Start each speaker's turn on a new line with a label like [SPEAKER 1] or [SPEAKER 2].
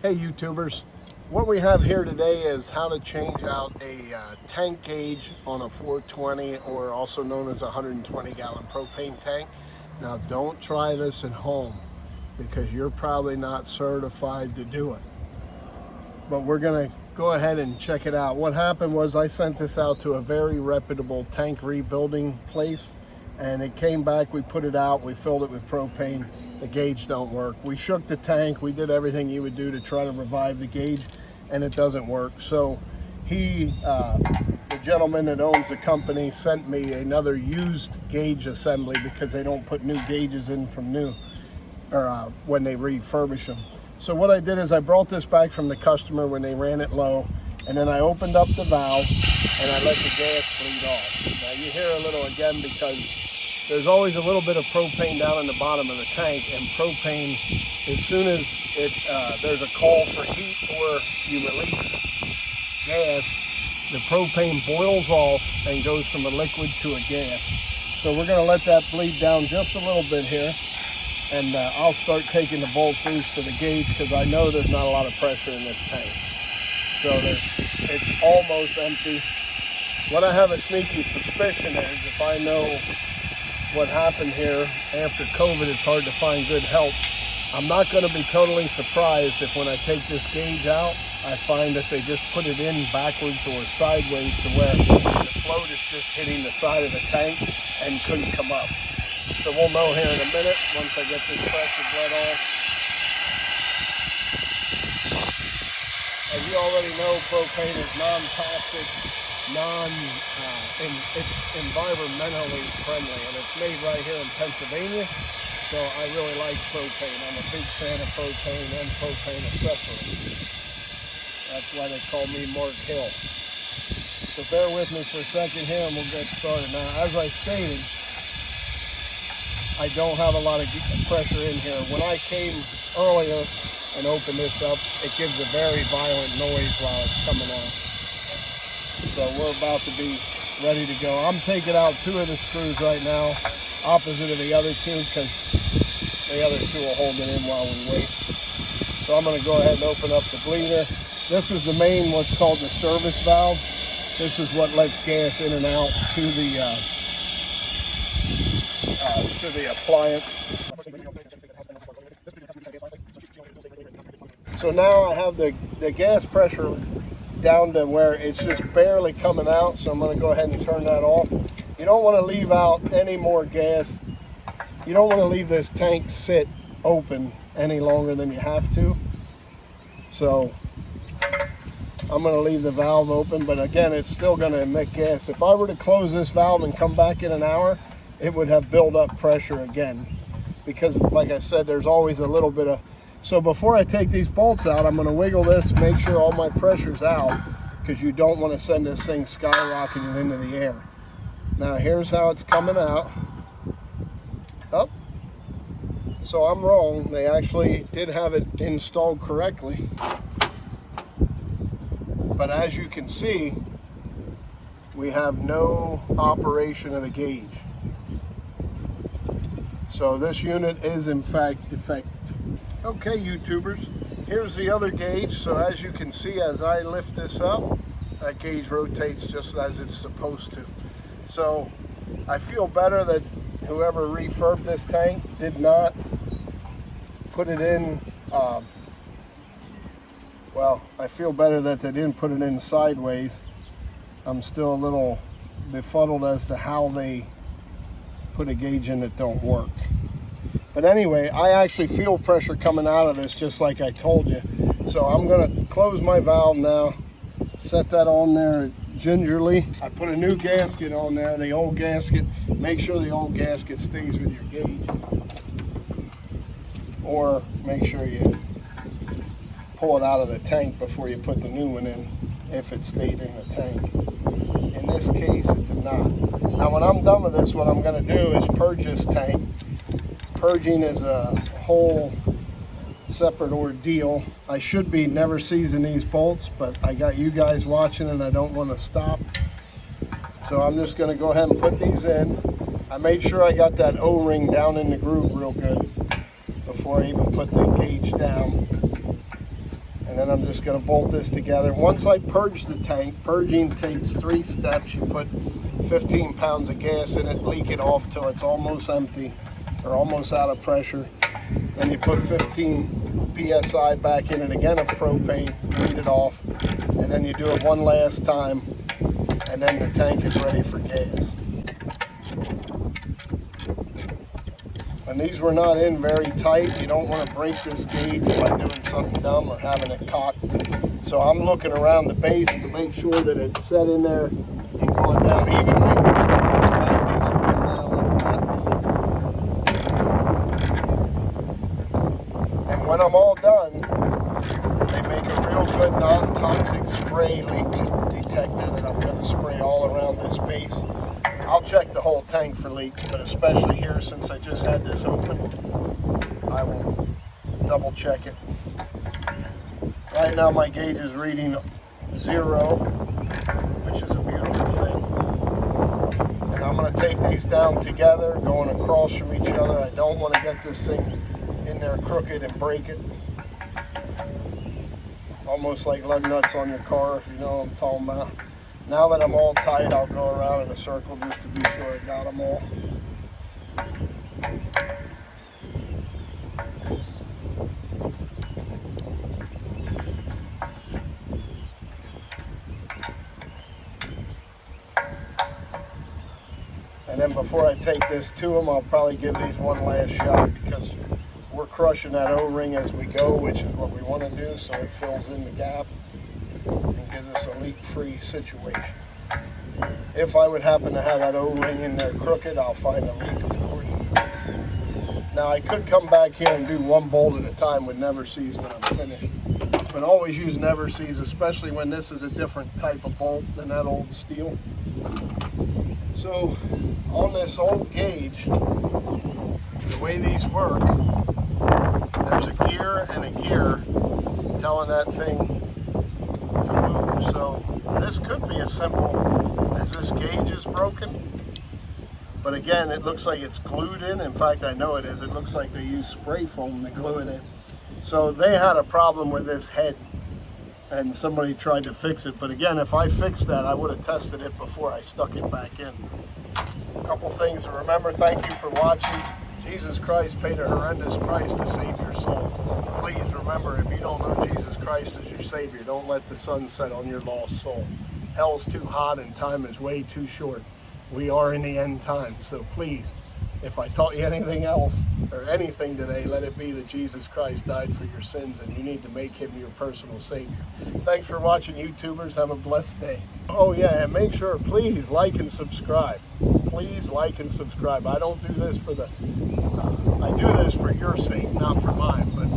[SPEAKER 1] Hey YouTubers, what we have here today is how to change out a tank gauge on a 420, or also known as a 120 gallon propane tank. Now don't try this at home because you're probably not certified to do it. But we're gonna go ahead and check it out. What happened was I sent this out to a very reputable tank rebuilding place, and it came back, we put it out, we filled it with propane. The gauge don't work. We shook the tank, we did everything you would do to try to revive the gauge, and it doesn't work. So the gentleman that owns the company sent me another used gauge assembly because they don't put new gauges in from new, or when they refurbish them. So what I did is I brought this back from the customer when they ran it low, and then I opened up the valve and I let the gas bleed off. Now you hear a little again because there's always a little bit of propane down in the bottom of the tank, and propane, as soon as there's a call for heat or you release gas, the propane boils off and goes from a liquid to a gas. So we're going to let that bleed down just a little bit here, and I'll start taking the bolts loose for the gauge because I know there's not a lot of pressure in this tank. So it's almost empty. What I have a sneaky suspicion is, if I know what happened here after COVID, it's hard to find good help. I'm not going to be totally surprised if when I take this gauge out, I find that they just put it in backwards or sideways to where the float is just hitting the side of the tank and couldn't come up. So we'll know here in a minute once I get this pressure bled off. As you already know, propane is non-toxic, it's environmentally friendly, and it's made right here in Pennsylvania. So I really like propane. I'm a big fan of propane and propane accessories. That's why they call me Mark Hill. So bear with me for a second here and we'll get started. Now, as I stated, I don't have a lot of pressure in here. When I came earlier and opened this up, it gives a very violent noise while it's coming out. So we're about to be ready to go. I'm taking out two of the screws right now, opposite of the other two, because the other two will hold it in while we wait. So I'm going to go ahead and open up the bleeder. This is the main, what's called the service valve. This is what lets gas in and out to the appliance. So now I have the gas pressure down to where it's just barely coming out, so I'm going to go ahead and turn that off. You don't want to leave out any more gas. You don't want to leave this tank sit open any longer than you have to. So I'm going to leave the valve open, but again, it's still going to emit gas. If I were to close this valve and come back in an hour, it would have built up pressure again, because like I said, there's always a little bit of. So before I take these bolts out, I'm going to wiggle this, make sure all my pressure's out, because you don't want to send this thing skyrocketing into the air. Now here's how it's coming out. Oh, so I'm wrong. They actually did have it installed correctly. But as you can see, we have no operation of the gauge. So this unit is in fact defective. Okay, YouTubers, here's the other gauge. So as you can see, as I lift this up, that gauge rotates just as it's supposed to. So I feel better that whoever refurbed this tank did not put it in, well, I feel better that they didn't put it in sideways. I'm still a little befuddled as to how they put a gauge in that don't work. But anyway, I actually feel pressure coming out of this, just like I told you. So I'm going to close my valve now, set that on there gingerly. I put a new gasket on there, the old gasket. Make sure the old gasket stays with your gauge, or make sure you pull it out of the tank before you put the new one in, if it stayed in the tank. In this case, it did not. Now when I'm done with this, what I'm going to do is purge this tank. Purging is a whole separate ordeal. I should be never seizing these bolts, but I got you guys watching and I don't want to stop. So I'm just going to go ahead and put these in. I made sure I got that O-ring down in the groove real good before I even put the gauge down. then I'm just going to bolt this together. Once I purge the tank, purging takes 3 steps. You put 15 pounds of gas in it, leak it off till it's almost empty or almost out of pressure. Then you put 15 psi back in it again of propane, bleed it off, and then you do it one last time, and then the tank is ready for gas. And these were not in very tight. You don't want to break this gauge by doing something dumb or having it cocked. So I'm looking around the base to make sure that it's set in there and going down evenly. This back needs to come down like that. And when I'm all done, they make a real good non-toxic spray leak detector that I'm going to spray all around this base. I'll check the whole tank for leaks, but especially here since I just had this open, I will double check it. Right now my gauge is reading 0, which is a beautiful thing. And I'm going to take these down together, going across from each other. I don't want to get this thing in there crooked and break it. Almost like lug nuts on your car, if you know what I'm talking about. Now that I'm all tight, I'll go around in a circle just to be sure I got them all. And then before I take this to them, I'll probably give these one last shot because we're crushing that O-ring as we go, which is what we want to do, so it fills in the gap and gives us a leak-free situation. If I would happen to have that O-ring in there crooked, I'll find a leak, of course. Now I could come back here and do one bolt at a time with never sees when I'm finished. But always use never sees, especially when this is a different type of bolt than that old steel. So on this old gauge, the way these work, there's a gear and a gear telling that thing to move. So this could be as simple as this gauge is broken, but again, it looks like it's glued in. In fact, I know it is. It looks like they use spray foam to glue it in. So they had a problem with this head and somebody tried to fix it, but again, if I fixed that, I would have tested it before I stuck it back in. A couple things to remember. Thank you for watching. Jesus Christ paid a horrendous price to save your soul. Please remember, if you don't know Jesus Christ as your Savior, don't let the sun set on your lost soul. Hell's too hot and time is way too short. We are in the end time, so please, if I taught you anything else or anything today, let it be that Jesus Christ died for your sins and you need to make him your personal Savior. Thanks for watching, YouTubers. Have a blessed day. Oh yeah, and make sure, please like and subscribe. Please like and subscribe. I don't do this for I do this for your sake, not for mine, but